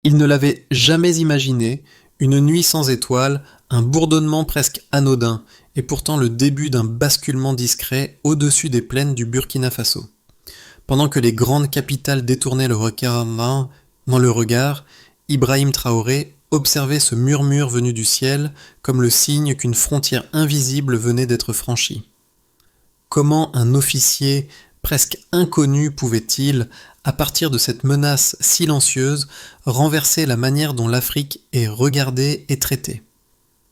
Il ne l'avait jamais imaginé, une nuit sans étoiles, un bourdonnement presque anodin, et pourtant le début d'un basculement discret au-dessus des plaines du Burkina Faso. Pendant que les grandes capitales détournaient le regard dans le regard, Ibrahim Traoré observait ce murmure venu du ciel comme le signe qu'une frontière invisible venait d'être franchie. Comment un officier presque inconnu pouvait-il, à partir de cette menace silencieuse, renverser la manière dont l'Afrique est regardée et traitée?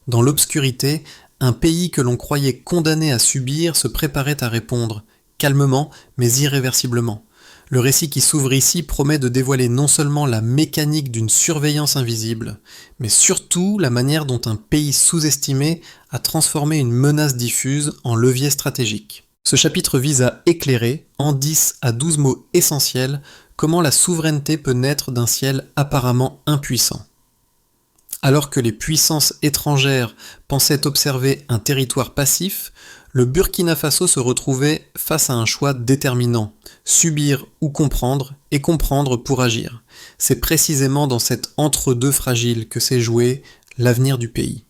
Dans l'obscurité, un pays que l'on croyait condamné à subir se préparait à répondre, calmement mais irréversiblement. Le récit qui s'ouvre ici promet de dévoiler non seulement la mécanique d'une surveillance invisible, mais surtout la manière dont un pays sous-estimé a transformé une menace diffuse en levier stratégique. Ce chapitre vise à éclairer, en 10 à 12 mots essentiels, comment la souveraineté peut naître d'un ciel apparemment impuissant. Alors que les puissances étrangères pensaient observer un territoire passif, le Burkina Faso se retrouvait face à un choix déterminant, subir ou comprendre, et comprendre pour agir. C'est précisément dans cet entre-deux fragile que s'est joué l'avenir du pays.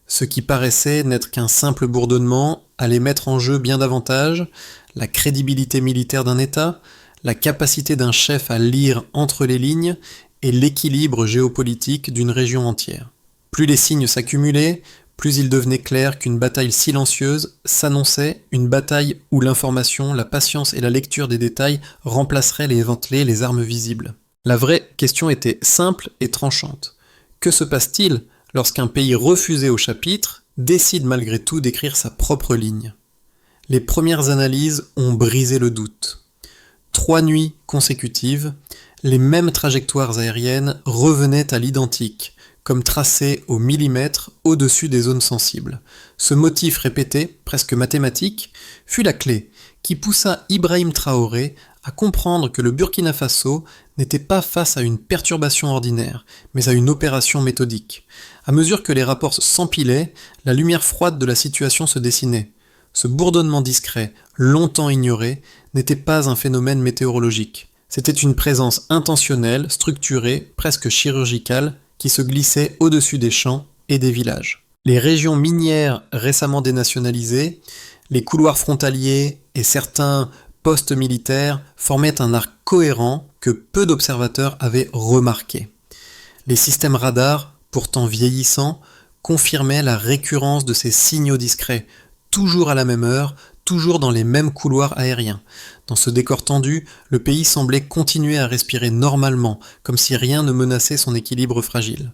Ce qui paraissait n'être qu'un simple bourdonnement allait mettre en jeu bien davantage la crédibilité militaire d'un État, la capacité d'un chef à lire entre les lignes et l'équilibre géopolitique d'une région entière. Plus les signes s'accumulaient, plus il devenait clair qu'une bataille silencieuse s'annonçait, une bataille où l'information, la patience et la lecture des détails remplaceraient les armes visibles. La vraie question était simple et tranchante. Que se passe-t-il lorsqu'un pays refusé au chapitre décide malgré tout d'écrire sa propre ligne? Les premières analyses ont brisé le doute. 3 nuits consécutives, les mêmes trajectoires aériennes revenaient à l'identique, comme tracées au millimètre au-dessus des zones sensibles. Ce motif répété, presque mathématique, fut la clé qui poussa Ibrahim Traoré à comprendre que le Burkina Faso n'était pas face à une perturbation ordinaire, mais à une opération méthodique. À mesure que les rapports s'empilaient, la lumière froide de la situation se dessinait. Ce bourdonnement discret, longtemps ignoré, n'était pas un phénomène météorologique. C'était une présence intentionnelle, structurée, presque chirurgicale, qui se glissait au-dessus des champs et des villages. Les régions minières récemment dénationalisées, les couloirs frontaliers et certains postes militaires formaient un arc cohérent que peu d'observateurs avaient remarqué. Les systèmes radars, pourtant vieillissants, confirmaient la récurrence de ces signaux discrets, toujours à la même heure, toujours dans les mêmes couloirs aériens. Dans ce décor tendu, le pays semblait continuer à respirer normalement, comme si rien ne menaçait son équilibre fragile.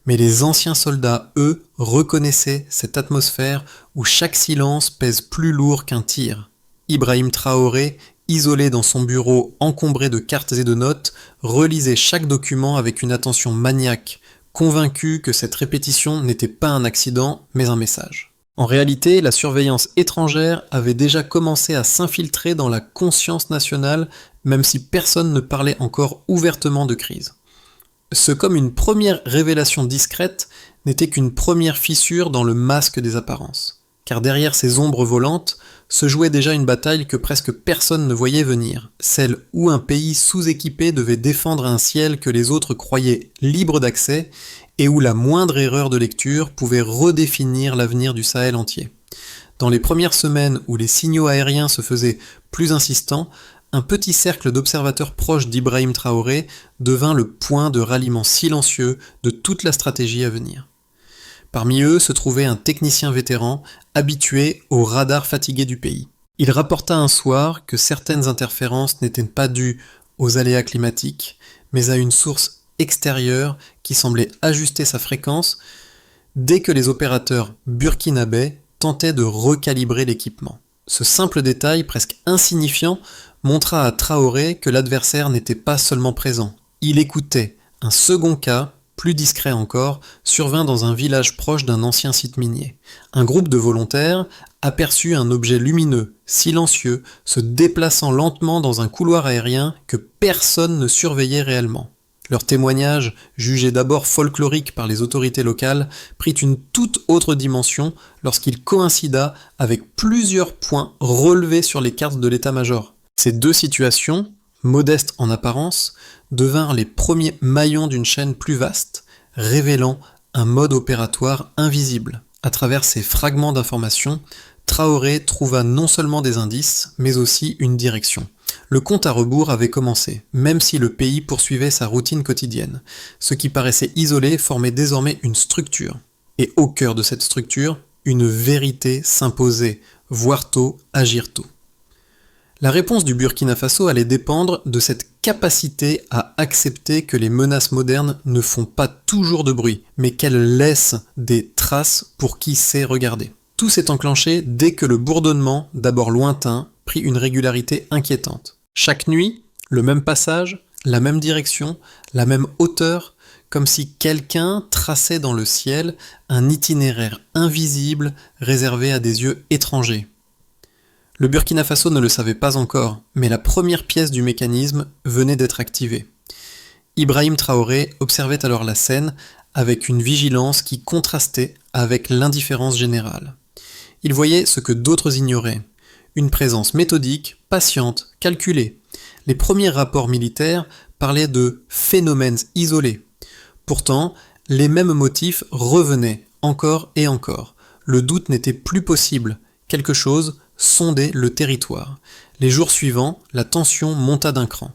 Mais les anciens soldats, eux, reconnaissaient cette atmosphère où chaque silence pèse plus lourd qu'un tir. Ibrahim Traoré, isolé dans son bureau encombré de cartes et de notes, relisait chaque document avec une attention maniaque, convaincu que cette répétition n'était pas un accident, mais un message. En réalité, la surveillance étrangère avait déjà commencé à s'infiltrer dans la conscience nationale, même si personne ne parlait encore ouvertement de crise. Ce comme une première révélation discrète n'était qu'une première fissure dans le masque des apparences. Car derrière ces ombres volantes se jouait déjà une bataille que presque personne ne voyait venir, celle où un pays sous-équipé devait défendre un ciel que les autres croyaient libre d'accès et où la moindre erreur de lecture pouvait redéfinir l'avenir du Sahel entier. Dans les premières semaines où les signaux aériens se faisaient plus insistants, un petit cercle d'observateurs proches d'Ibrahim Traoré devint le point de ralliement silencieux de toute la stratégie à venir. Parmi eux se trouvait un technicien vétéran, habitué aux radars fatigués du pays. Il rapporta un soir que certaines interférences n'étaient pas dues aux aléas climatiques, mais à une source extérieure qui semblait ajuster sa fréquence dès que les opérateurs burkinabés tentaient de recalibrer l'équipement. Ce simple détail, presque insignifiant, montra à Traoré que l'adversaire n'était pas seulement présent. Il écoutait. Un second cas, plus discret encore, survint dans un village proche d'un ancien site minier. Un groupe de volontaires aperçut un objet lumineux, silencieux, se déplaçant lentement dans un couloir aérien que personne ne surveillait réellement. Leur témoignage, jugé d'abord folklorique par les autorités locales, prit une toute autre dimension lorsqu'il coïncida avec plusieurs points relevés sur les cartes de l'état-major. Ces deux situations, modestes en apparence, devinrent les premiers maillons d'une chaîne plus vaste, révélant un mode opératoire invisible. À travers ces fragments d'informations, Traoré trouva non seulement des indices, mais aussi une direction. Le compte à rebours avait commencé, même si le pays poursuivait sa routine quotidienne. Ce qui paraissait isolé formait désormais une structure. Et au cœur de cette structure, une vérité s'imposait, voir tôt, agir tôt. La réponse du Burkina Faso allait dépendre de cette capacité à accepter que les menaces modernes ne font pas toujours de bruit, mais qu'elles laissent des traces pour qui sait regarder. Tout s'est enclenché dès que le bourdonnement, d'abord lointain, prit une régularité inquiétante. Chaque nuit, le même passage, la même direction, la même hauteur, comme si quelqu'un traçait dans le ciel un itinéraire invisible réservé à des yeux étrangers. Le Burkina Faso ne le savait pas encore, mais la première pièce du mécanisme venait d'être activée. Ibrahim Traoré observait alors la scène avec une vigilance qui contrastait avec l'indifférence générale. Il voyait ce que d'autres ignoraient, une présence méthodique, patiente, calculée. Les premiers rapports militaires parlaient de phénomènes isolés. Pourtant, les mêmes motifs revenaient encore et encore. Le doute n'était plus possible. Quelque chose sondait le territoire. Les jours suivants, la tension monta d'un cran.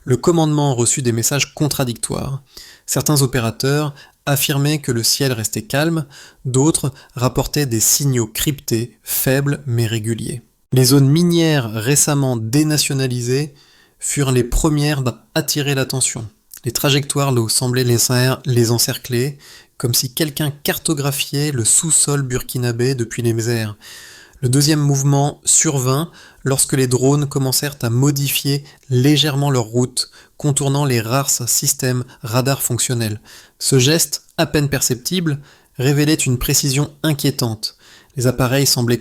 Le commandement reçut des messages contradictoires. Certains opérateurs affirmaient que le ciel restait calme, d'autres rapportaient des signaux cryptés, faibles mais réguliers. Les zones minières récemment dénationalisées furent les premières à attirer l'attention. Les trajectoires semblaient les encercler, comme si quelqu'un cartographiait le sous-sol burkinabé depuis les airs. Le deuxième mouvement survint lorsque les drones commencèrent à modifier légèrement leur route, contournant les rares systèmes radars fonctionnels. Ce geste, à peine perceptible, révélait une précision inquiétante. Les appareils semblaient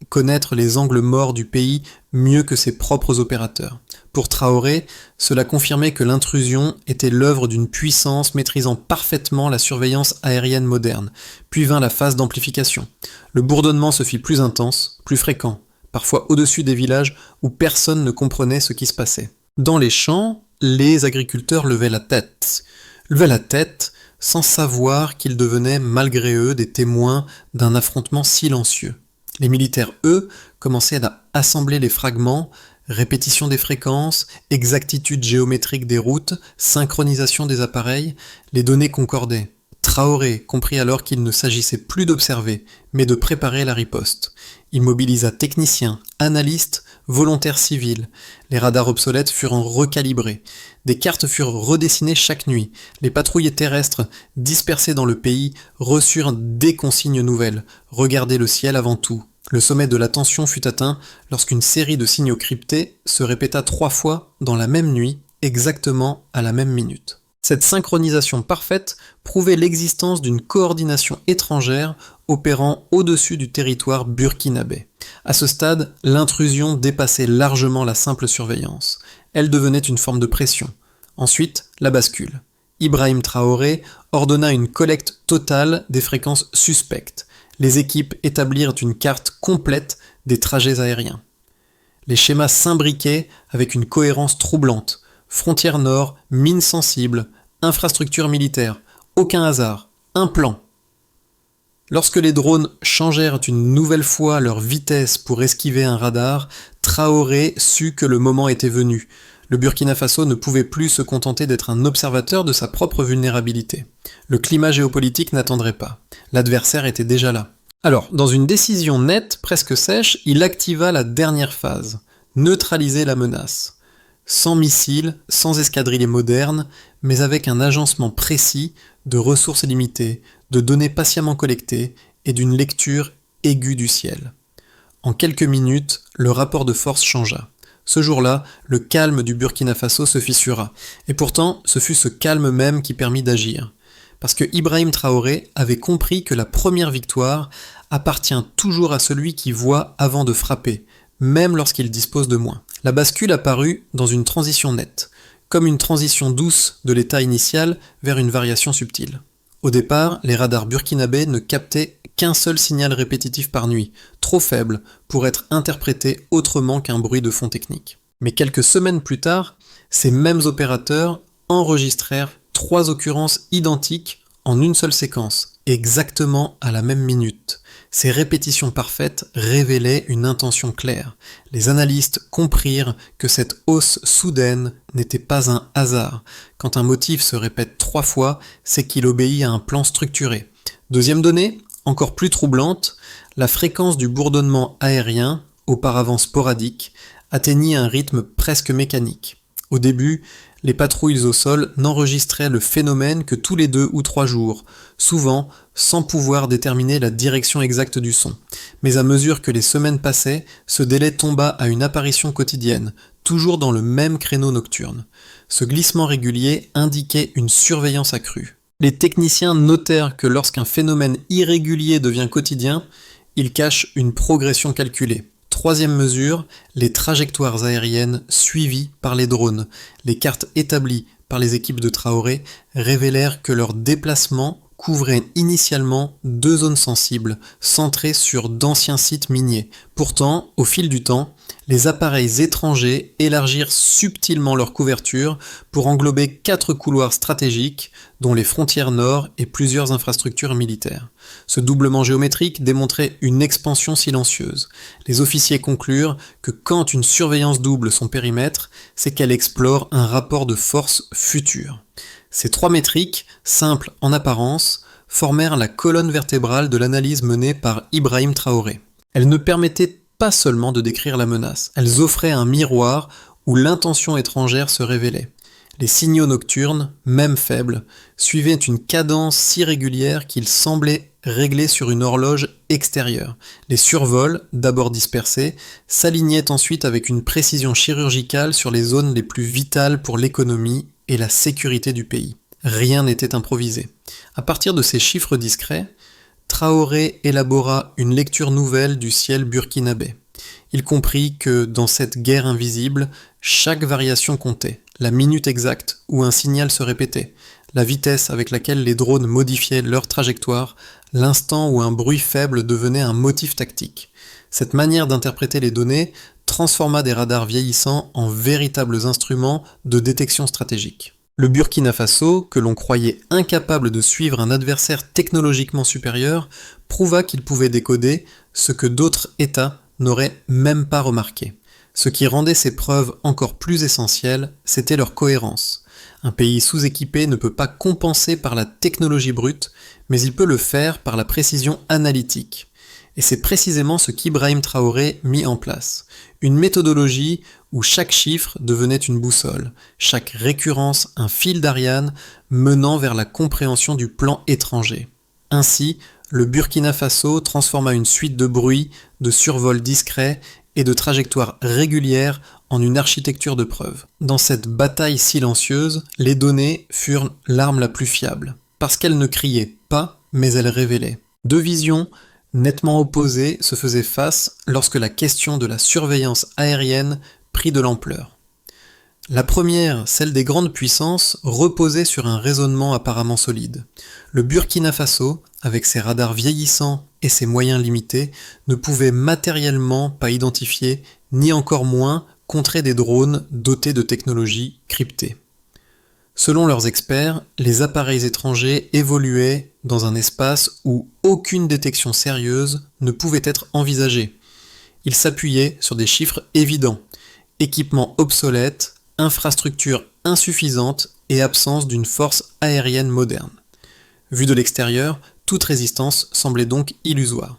connaître les angles morts du pays mieux que ses propres opérateurs. Pour Traoré, cela confirmait que l'intrusion était l'œuvre d'une puissance maîtrisant parfaitement la surveillance aérienne moderne. Puis vint la phase d'amplification. Le bourdonnement se fit plus intense, plus fréquent, parfois au-dessus des villages où personne ne comprenait ce qui se passait. Dans les champs, les agriculteurs levaient la tête sans savoir qu'ils devenaient malgré eux des témoins d'un affrontement silencieux. Les militaires, eux, commençaient à assembler les fragments, répétition des fréquences, exactitude géométrique des routes, synchronisation des appareils, les données concordaient. Traoré comprit alors qu'il ne s'agissait plus d'observer, mais de préparer la riposte. Il mobilisa techniciens, analystes, volontaires civils. Les radars obsolètes furent recalibrés. Des cartes furent redessinées chaque nuit. Les patrouilles terrestres, dispersées dans le pays, reçurent des consignes nouvelles. Regardez le ciel avant tout. Le sommet de la tension fut atteint lorsqu'une série de signaux cryptés se répéta 3 fois dans la même nuit, exactement à la même minute. Cette synchronisation parfaite prouvait l'existence d'une coordination étrangère opérant au-dessus du territoire burkinabé. À ce stade, l'intrusion dépassait largement la simple surveillance. Elle devenait une forme de pression. Ensuite, la bascule. Ibrahim Traoré ordonna une collecte totale des fréquences suspectes. Les équipes établirent une carte complète des trajets aériens. Les schémas s'imbriquaient avec une cohérence troublante. Frontière nord, mines sensibles, infrastructures militaires, aucun hasard, un plan. Lorsque les drones changèrent une nouvelle fois leur vitesse pour esquiver un radar, Traoré sut que le moment était venu. Le Burkina Faso ne pouvait plus se contenter d'être un observateur de sa propre vulnérabilité. Le climat géopolitique n'attendrait pas. L'adversaire était déjà là. Alors, dans une décision nette, presque sèche, il activa la dernière phase. Neutraliser la menace. Sans missiles, sans escadrilles modernes, mais avec un agencement précis de ressources limitées, de données patiemment collectées et d'une lecture aiguë du ciel. En quelques minutes, le rapport de force changea. Ce jour-là, le calme du Burkina Faso se fissura. Et pourtant, ce fut ce calme même qui permit d'agir. Parce que Ibrahim Traoré avait compris que la première victoire appartient toujours à celui qui voit avant de frapper, même lorsqu'il dispose de moins. La bascule apparut dans une transition nette, comme une transition douce de l'état initial vers une variation subtile. Au départ, les radars burkinabés ne captaient qu'un seul signal répétitif par nuit, trop faible pour être interprété autrement qu'un bruit de fond technique. Mais quelques semaines plus tard, Ces mêmes opérateurs enregistrèrent 3 occurrences identiques en une seule séquence, exactement à la même minute. Ces répétitions parfaites révélaient une intention claire. Les analystes comprirent que cette hausse soudaine n'était pas un hasard. Quand un motif se répète 3 fois, c'est qu'il obéit à un plan structuré. Deuxième donnée, encore plus troublante, la fréquence du bourdonnement aérien, auparavant sporadique, atteignit un rythme presque mécanique. Au début, les patrouilles au sol n'enregistraient le phénomène que tous les 2 ou 3 jours, souvent sans pouvoir déterminer la direction exacte du son. Mais à mesure que les semaines passaient, ce délai tomba à une apparition quotidienne, toujours dans le même créneau nocturne. Ce glissement régulier indiquait une surveillance accrue. Les techniciens notèrent que lorsqu'un phénomène irrégulier devient quotidien, il cache une progression calculée. Troisième mesure, les trajectoires aériennes suivies par les drones. Les cartes établies par les équipes de Traoré révélèrent que leur déplacement couvrait initialement 2 zones sensibles, centrées sur d'anciens sites miniers. Pourtant, au fil du temps, les appareils étrangers élargirent subtilement leur couverture pour englober 4 couloirs stratégiques, dont les frontières nord et plusieurs infrastructures militaires. Ce doublement géométrique démontrait une expansion silencieuse. Les officiers conclurent que quand une surveillance double son périmètre, c'est qu'elle explore un rapport de force futur. Ces 3 métriques, simples en apparence, formèrent la colonne vertébrale de l'analyse menée par Ibrahim Traoré. Elles ne permettaient pas seulement de décrire la menace, elles offraient un miroir où l'intention étrangère se révélait. Les signaux nocturnes, même faibles, suivaient une cadence si régulière qu'ils semblaient réglés sur une horloge extérieure. Les survols, d'abord dispersés, s'alignaient ensuite avec une précision chirurgicale sur les zones les plus vitales pour l'économie et la sécurité du pays. Rien n'était improvisé. À partir de ces chiffres discrets, Traoré élabora une lecture nouvelle du ciel burkinabé. Il comprit que, dans cette guerre invisible, chaque variation comptait, la minute exacte où un signal se répétait, la vitesse avec laquelle les drones modifiaient leur trajectoire, l'instant où un bruit faible devenait un motif tactique. Cette manière d'interpréter les données transforma des radars vieillissants en véritables instruments de détection stratégique. Le Burkina Faso, que l'on croyait incapable de suivre un adversaire technologiquement supérieur, prouva qu'il pouvait décoder ce que d'autres États n'auraient même pas remarqué. Ce qui rendait ces preuves encore plus essentielles, c'était leur cohérence. Un pays sous-équipé ne peut pas compenser par la technologie brute, mais il peut le faire par la précision analytique. Et c'est précisément ce qu'Ibrahim Traoré mit en place. Une méthodologie où chaque chiffre devenait une boussole, chaque récurrence un fil d'Ariane menant vers la compréhension du plan étranger. Ainsi, le Burkina Faso transforma une suite de bruits, de survols discrets et de trajectoires régulières en une architecture de preuves. Dans cette bataille silencieuse, les données furent l'arme la plus fiable, parce qu'elles ne criaient pas, mais elles révélaient. 2 visions nettement opposées se faisaient face lorsque la question de la surveillance aérienne prit de l'ampleur. La première, celle des grandes puissances, reposait sur un raisonnement apparemment solide. Le Burkina Faso, avec ses radars vieillissants et ses moyens limités, ne pouvait matériellement pas identifier, ni encore moins contrer des drones dotés de technologies cryptées. Selon leurs experts, les appareils étrangers évoluaient dans un espace où aucune détection sérieuse ne pouvait être envisagée. Ils s'appuyaient sur des chiffres évidents: équipements obsolètes, infrastructures insuffisantes et absence d'une force aérienne moderne. Vu de l'extérieur, toute résistance semblait donc illusoire.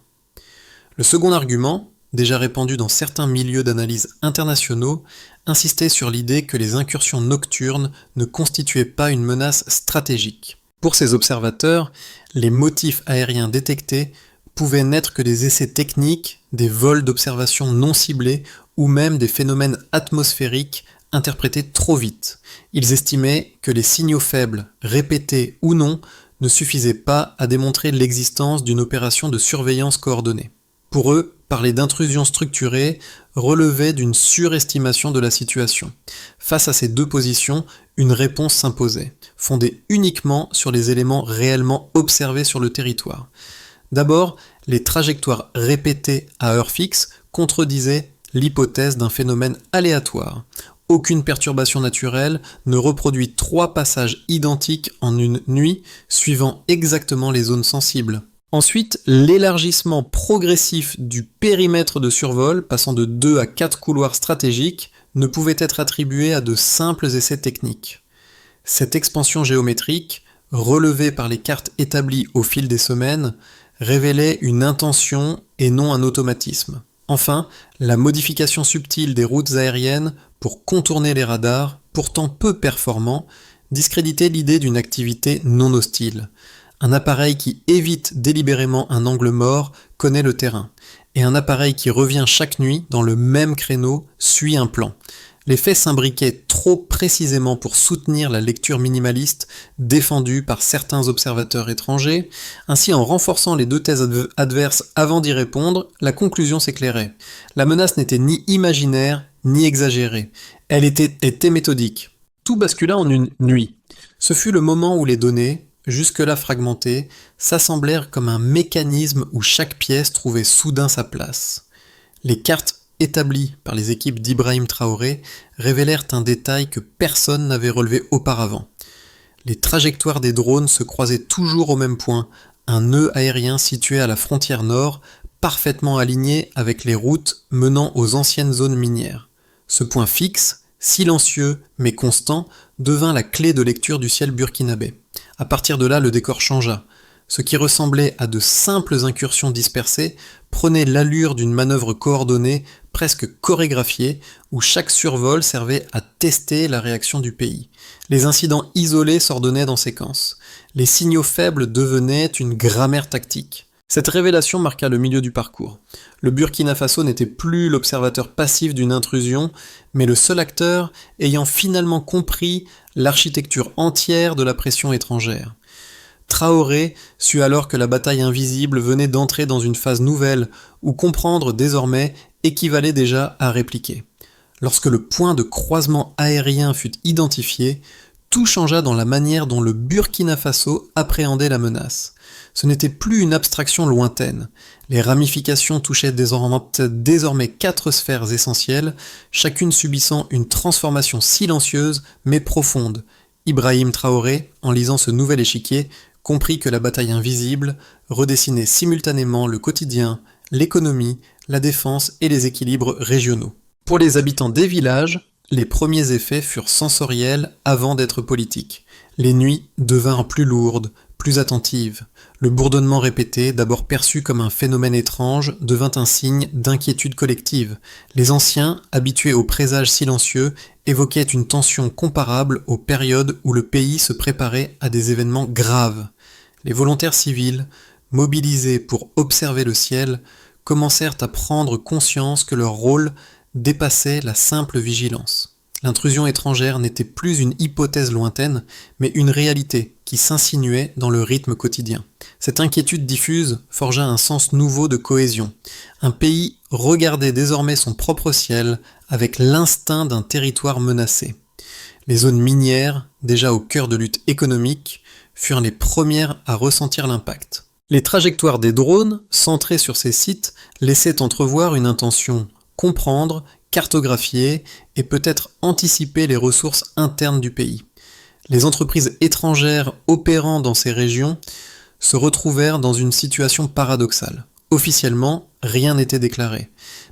Le second argument, déjà répandu dans certains milieux d'analyse internationaux, insistait sur l'idée que les incursions nocturnes ne constituaient pas une menace stratégique. Pour ces observateurs, les motifs aériens détectés pouvaient n'être que des essais techniques, des vols d'observation non ciblés ou même des phénomènes atmosphériques interprétés trop vite. Ils estimaient que les signaux faibles, répétés ou non, ne suffisaient pas à démontrer l'existence d'une opération de surveillance coordonnée. Pour eux, parler d'intrusion structurée relevait d'une surestimation de la situation. Face à ces 2 positions, une réponse s'imposait, fondée uniquement sur les éléments réellement observés sur le territoire. D'abord, les trajectoires répétées à heure fixe contredisaient l'hypothèse d'un phénomène aléatoire. aucune perturbation naturelle ne reproduit 3 passages identiques en une nuit, suivant exactement les zones sensibles. Ensuite, l'élargissement progressif du périmètre de survol, passant de 2 à 4 couloirs stratégiques, ne pouvait être attribué à de simples essais techniques. Cette expansion géométrique, relevée par les cartes établies au fil des semaines, révélait une intention et non un automatisme. Enfin, la modification subtile des routes aériennes pour contourner les radars, pourtant peu performants, discréditait l'idée d'une activité non hostile. Un appareil qui évite délibérément un angle mort connaît le terrain, et un appareil qui revient chaque nuit dans le même créneau suit un plan. Les faits s'imbriquaient trop précisément pour soutenir la lecture minimaliste défendue par certains observateurs étrangers. Ainsi, en renforçant les 2 thèses adverses avant d'y répondre, la conclusion s'éclairait. La menace n'était ni imaginaire, ni exagérée. Elle était méthodique. Tout bascula en une nuit. Ce fut le moment où les données, jusque-là fragmentées, s'assemblèrent comme un mécanisme où chaque pièce trouvait soudain sa place. Les cartes établies par les équipes d'Ibrahim Traoré révélèrent un détail que personne n'avait relevé auparavant. Les trajectoires des drones se croisaient toujours au même point, un nœud aérien situé à la frontière nord, parfaitement aligné avec les routes menant aux anciennes zones minières. Ce point fixe, silencieux mais constant, devint la clé de lecture du ciel burkinabé. À partir de là, le décor changea. Ce qui ressemblait à de simples incursions dispersées prenait l'allure d'une manœuvre coordonnée, presque chorégraphiée, où chaque survol servait à tester la réaction du pays. Les incidents isolés s'ordonnaient dans séquence. Les signaux faibles devenaient une grammaire tactique. Cette révélation marqua le milieu du parcours. Le Burkina Faso n'était plus l'observateur passif d'une intrusion, mais le seul acteur ayant finalement compris l'architecture entière de la pression étrangère. Traoré sut alors que la bataille invisible venait d'entrer dans une phase nouvelle, où comprendre désormais équivalait déjà à répliquer. Lorsque le point de croisement aérien fut identifié, tout changea dans la manière dont le Burkina Faso appréhendait la menace. Ce n'était plus une abstraction lointaine. Les ramifications touchaient désormais 4 sphères essentielles, chacune subissant une transformation silencieuse mais profonde. Ibrahim Traoré, en lisant ce nouvel échiquier, comprit que la bataille invisible redessinait simultanément le quotidien, l'économie, la défense et les équilibres régionaux. Pour les habitants des villages, les premiers effets furent sensoriels avant d'être politiques. Les nuits devinrent plus lourdes, plus attentives. Le bourdonnement répété, d'abord perçu comme un phénomène étrange, devint un signe d'inquiétude collective. Les anciens, habitués aux présages silencieux, évoquaient une tension comparable aux périodes où le pays se préparait à des événements graves. Les volontaires civils, mobilisés pour observer le ciel, commencèrent à prendre conscience que leur rôle dépassait la simple vigilance. L'intrusion étrangère n'était plus une hypothèse lointaine, mais une réalité qui s'insinuait dans le rythme quotidien. Cette inquiétude diffuse forgea un sens nouveau de cohésion. Un pays regardait désormais son propre ciel avec l'instinct d'un territoire menacé. Les zones minières, déjà au cœur de luttes économiques, furent les premières à ressentir l'impact. Les trajectoires des drones, centrées sur ces sites, laissaient entrevoir une intention: comprendre, cartographier et peut-être anticiper les ressources internes du pays. Les entreprises étrangères opérant dans ces régions se retrouvèrent dans une situation paradoxale. Officiellement, rien n'était déclaré,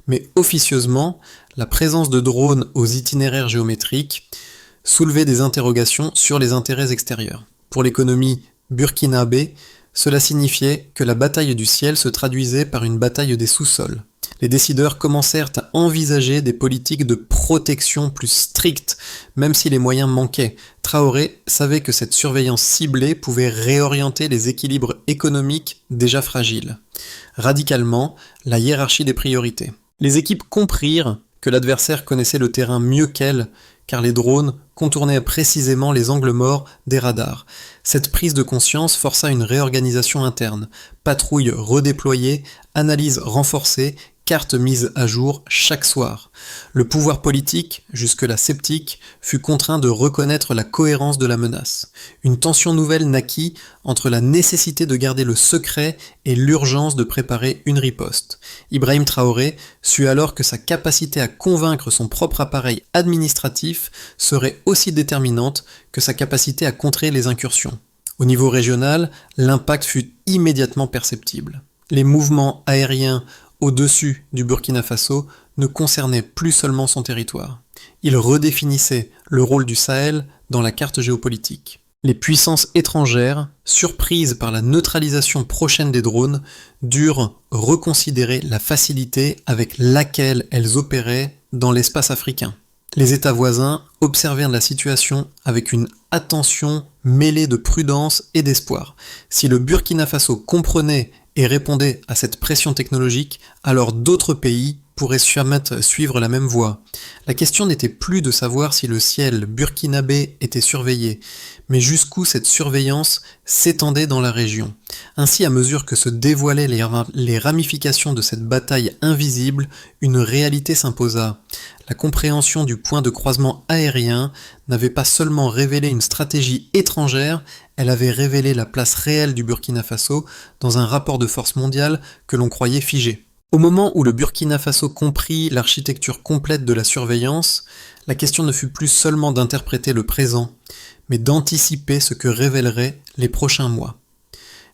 mais officieusement, la présence de drones aux itinéraires géométriques soulevait des interrogations sur les intérêts extérieurs. Pour l'économie burkinabé, cela signifiait que la bataille du ciel se traduisait par une bataille des sous-sols. Les décideurs commencèrent à envisager des politiques de protection plus strictes, même si les moyens manquaient. Traoré savait que cette surveillance ciblée pouvait réorienter les équilibres économiques déjà fragiles. Radicalement, la hiérarchie des priorités. Les équipes comprirent que l'adversaire connaissait le terrain mieux qu'elles, car les drones contournaient précisément les angles morts des radars. Cette prise de conscience força une réorganisation interne. Patrouilles redéployées, analyses renforcées, carte mise à jour chaque soir. Le pouvoir politique, jusque-là sceptique, fut contraint de reconnaître la cohérence de la menace. Une tension nouvelle naquit entre la nécessité de garder le secret et l'urgence de préparer une riposte. Ibrahim Traoré sut alors que sa capacité à convaincre son propre appareil administratif serait aussi déterminante que sa capacité à contrer les incursions. Au niveau régional, l'impact fut immédiatement perceptible. Les mouvements aériens au-dessus du Burkina Faso ne concernaient plus seulement son territoire. Ils redéfinissaient le rôle du Sahel dans la carte géopolitique. Les puissances étrangères, surprises par la neutralisation prochaine des drones, durent reconsidérer la facilité avec laquelle elles opéraient dans l'espace africain. Les États voisins observèrent la situation avec une attention mêlée de prudence et d'espoir. Si le Burkina Faso comprenait et répondait à cette pression technologique, alors d'autres pays pourraient suivre la même voie. La question n'était plus de savoir si le ciel burkinabé était surveillé, mais jusqu'où cette surveillance s'étendait dans la région. Ainsi, à mesure que se dévoilaient les ramifications de cette bataille invisible, une réalité s'imposa. La compréhension du point de croisement aérien n'avait pas seulement révélé une stratégie étrangère, elle avait révélé la place réelle du Burkina Faso dans un rapport de force mondial que l'on croyait figé. Au moment où le Burkina Faso comprit l'architecture complète de la surveillance, la question ne fut plus seulement d'interpréter le présent, mais d'anticiper ce que révéleraient les prochains mois.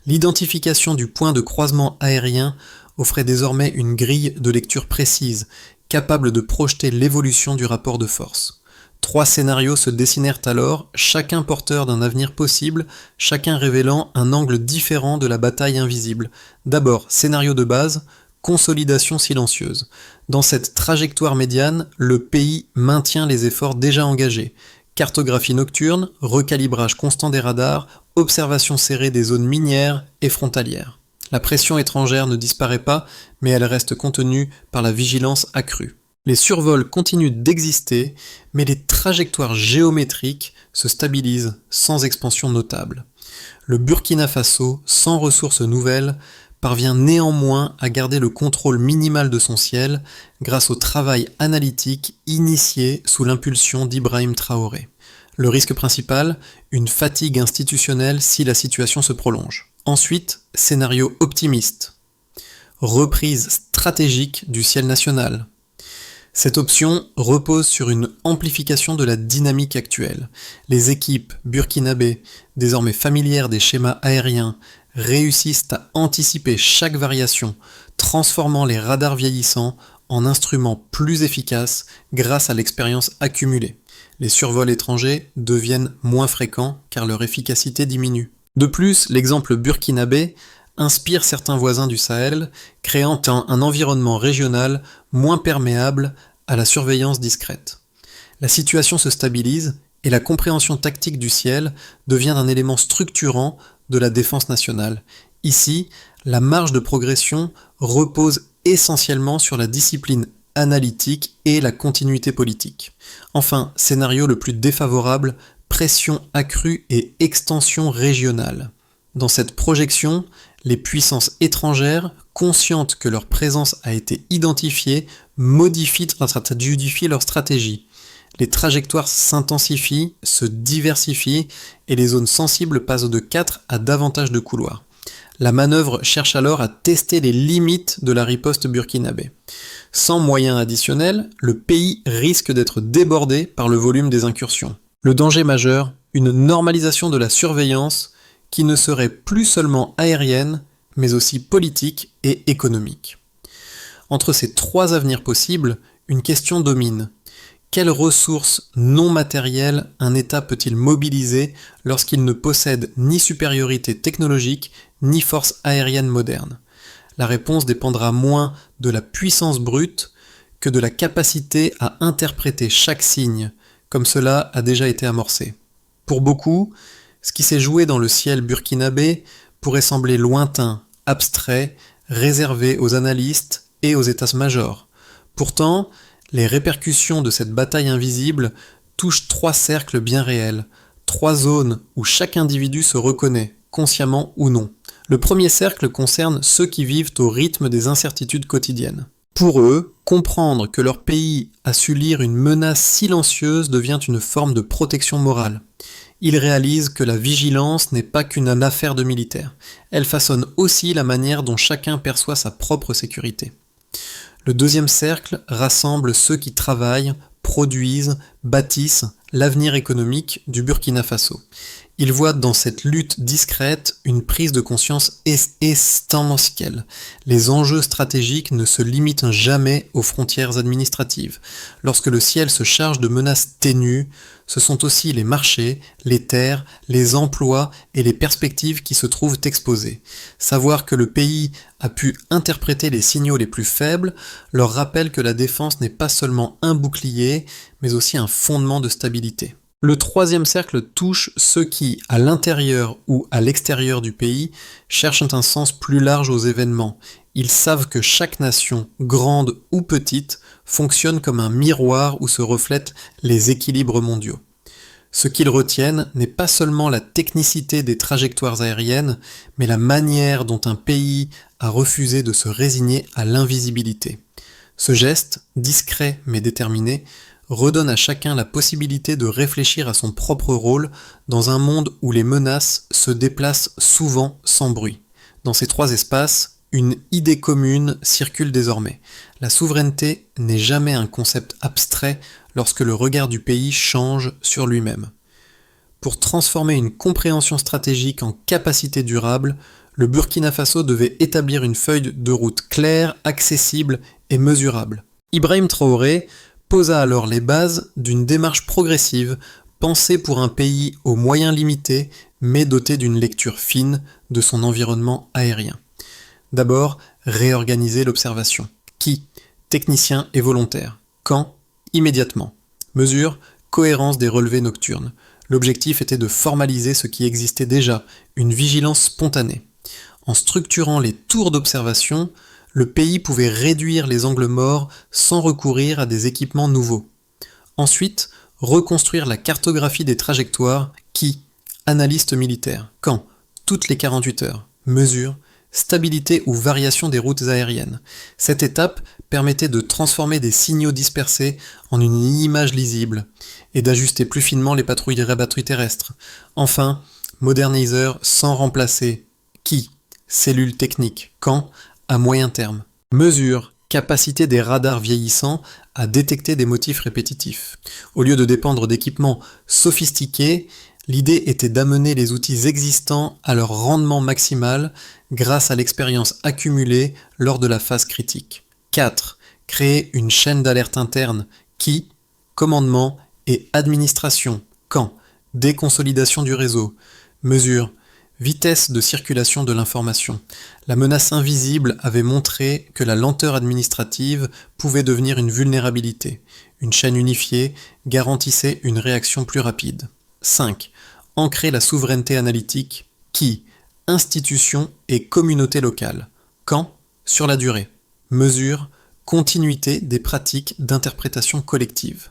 L'identification du point de croisement aérien offrait désormais une grille de lecture précise, capable de projeter l'évolution du rapport de force. 3 scénarios se dessinèrent alors, chacun porteur d'un avenir possible, chacun révélant un angle différent de la bataille invisible. D'abord, scénario de base, consolidation silencieuse. Dans cette trajectoire médiane, le pays maintient les efforts déjà engagés. Cartographie nocturne, recalibrage constant des radars, observation serrée des zones minières et frontalières. La pression étrangère ne disparaît pas, mais elle reste contenue par la vigilance accrue. Les survols continuent d'exister, mais les trajectoires géométriques se stabilisent sans expansion notable. Le Burkina Faso, sans ressources nouvelles, parvient néanmoins à garder le contrôle minimal de son ciel grâce au travail analytique initié sous l'impulsion d'Ibrahim Traoré. Le risque principal, une fatigue institutionnelle si la situation se prolonge. Ensuite, scénario optimiste. Reprise stratégique du ciel national. Cette option repose sur une amplification de la dynamique actuelle. Les équipes burkinabées, désormais familières des schémas aériens, réussissent à anticiper chaque variation, transformant les radars vieillissants en instruments plus efficaces grâce à l'expérience accumulée. Les survols étrangers deviennent moins fréquents car leur efficacité diminue. De plus, l'exemple burkinabé inspire certains voisins du Sahel, créant un environnement régional moins perméable à la surveillance discrète. La situation se stabilise et la compréhension tactique du ciel devient un élément structurant de la défense nationale. Ici, la marge de progression repose essentiellement sur la discipline analytique et la continuité politique. Enfin, scénario le plus défavorable, pression accrue et extension régionale. Dans cette projection, les puissances étrangères, conscientes que leur présence a été identifiée, modifient leur stratégie. Les trajectoires s'intensifient, se diversifient et les zones sensibles passent de 4 à davantage de couloirs. La manœuvre cherche alors à tester les limites de la riposte burkinabé. Sans moyens additionnels, le pays risque d'être débordé par le volume des incursions. Le danger majeur, une normalisation de la surveillance qui ne serait plus seulement aérienne, mais aussi politique et économique. Entre ces 3 avenirs possibles, une question domine. Quelles ressources non matérielles un État peut-il mobiliser lorsqu'il ne possède ni supériorité technologique, ni force aérienne moderne? La réponse dépendra moins de la puissance brute que de la capacité à interpréter chaque signe, comme cela a déjà été amorcé. Pour beaucoup, ce qui s'est joué dans le ciel burkinabé pourrait sembler lointain, abstrait, réservé aux analystes et aux états-majors. Pourtant, les répercussions de cette bataille invisible touchent 3 cercles bien réels, 3 zones où chaque individu se reconnaît, consciemment ou non. Le premier cercle concerne ceux qui vivent au rythme des incertitudes quotidiennes. Pour eux, comprendre que leur pays a su lire une menace silencieuse devient une forme de protection morale. Ils réalisent que la vigilance n'est pas qu'une affaire de militaires. Elle façonne aussi la manière dont chacun perçoit sa propre sécurité. Le deuxième cercle rassemble ceux qui travaillent, produisent, bâtissent l'avenir économique du Burkina Faso. Ils voient dans cette lutte discrète une prise de conscience essentielle. Les enjeux stratégiques ne se limitent jamais aux frontières administratives. Lorsque le ciel se charge de menaces ténues, ce sont aussi les marchés, les terres, les emplois et les perspectives qui se trouvent exposés. Savoir que le pays a pu interpréter les signaux les plus faibles leur rappelle que la défense n'est pas seulement un bouclier, mais aussi un fondement de stabilité. Le troisième cercle touche ceux qui, à l'intérieur ou à l'extérieur du pays, cherchent un sens plus large aux événements. Ils savent que chaque nation, grande ou petite, fonctionne comme un miroir où se reflètent les équilibres mondiaux. Ce qu'ils retiennent n'est pas seulement la technicité des trajectoires aériennes, mais la manière dont un pays a refusé de se résigner à l'invisibilité. Ce geste, discret mais déterminé, redonne à chacun la possibilité de réfléchir à son propre rôle dans un monde où les menaces se déplacent souvent sans bruit. Dans ces trois espaces, une idée commune circule désormais. La souveraineté n'est jamais un concept abstrait lorsque le regard du pays change sur lui-même. Pour transformer une compréhension stratégique en capacité durable, le Burkina Faso devait établir une feuille de route claire, accessible et mesurable. Ibrahim Traoré posa alors les bases d'une démarche progressive pensée pour un pays aux moyens limités mais doté d'une lecture fine de son environnement aérien. D'abord, réorganiser l'observation. Qui ? Technicien et volontaire. Quand ? Immédiatement. Mesure, cohérence des relevés nocturnes. L'objectif était de formaliser ce qui existait déjà, une vigilance spontanée. En structurant les tours d'observation, le pays pouvait réduire les angles morts sans recourir à des équipements nouveaux. Ensuite, reconstruire la cartographie des trajectoires qui, analyste militaire, quand, toutes les 48 heures, mesure, stabilité ou variation des routes aériennes. Cette étape permettait de transformer des signaux dispersés en une image lisible et d'ajuster plus finement les patrouilles terrestres. Enfin, moderniseur sans remplacer qui, cellules techniques, quand, à moyen terme. Mesure, capacité des radars vieillissants à détecter des motifs répétitifs. Au lieu de dépendre d'équipements sophistiqués, l'idée était d'amener les outils existants à leur rendement maximal grâce à l'expérience accumulée lors de la phase critique. 4. Créer une chaîne d'alerte interne qui, commandement et administration, quand, déconsolidation du réseau, mesure, vitesse de circulation de l'information. La menace invisible avait montré que la lenteur administrative pouvait devenir une vulnérabilité. Une chaîne unifiée garantissait une réaction plus rapide. 5. Ancrer la souveraineté analytique qui, institutions et communautés locales. Quand ? Sur la durée. Mesure, continuité des pratiques d'interprétation collective.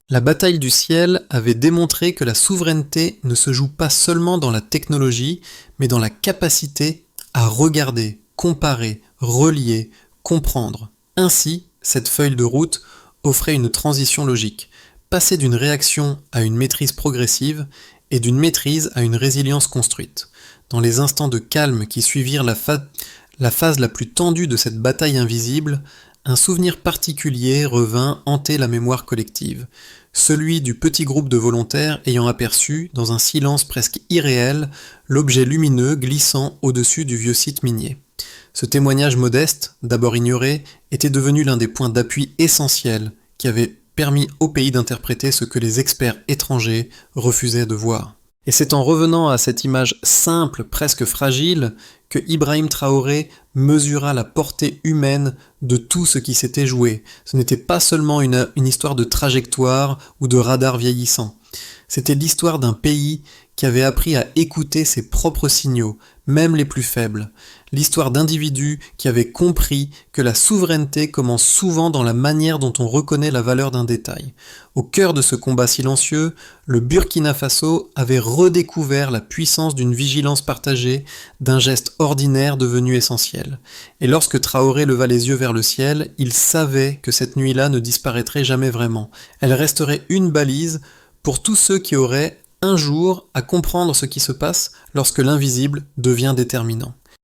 La bataille du ciel avait démontré que la souveraineté ne se joue pas seulement dans la technologie, mais dans la capacité à regarder, comparer, relier, comprendre. Ainsi, cette feuille de route offrait une transition logique, passer d'une réaction à une maîtrise progressive et d'une maîtrise à une résilience construite. Dans les instants de calme qui suivirent la phase la plus tendue de cette bataille invisible, un souvenir particulier revint hanter la mémoire collective, celui du petit groupe de volontaires ayant aperçu, dans un silence presque irréel, l'objet lumineux glissant au-dessus du vieux site minier. Ce témoignage modeste, d'abord ignoré, était devenu l'un des points d'appui essentiels qui avaient permis au pays d'interpréter ce que les experts étrangers refusaient de voir. Et c'est en revenant à cette image simple, presque fragile, que Ibrahim Traoré mesura la portée humaine de tout ce qui s'était joué. Ce n'était pas seulement une histoire de trajectoire ou de radar vieillissant. C'était l'histoire d'un pays qui avait appris à écouter ses propres signaux, même les plus faibles. L'histoire d'individus qui avaient compris que la souveraineté commence souvent dans la manière dont on reconnaît la valeur d'un détail. Au cœur de ce combat silencieux, le Burkina Faso avait redécouvert la puissance d'une vigilance partagée, d'un geste ordinaire devenu essentiel. Et lorsque Traoré leva les yeux vers le ciel, il savait que cette nuit-là ne disparaîtrait jamais vraiment. Elle resterait une balise pour tous ceux qui auraient un jour à comprendre ce qui se passe lorsque l'invisible devient déterminant.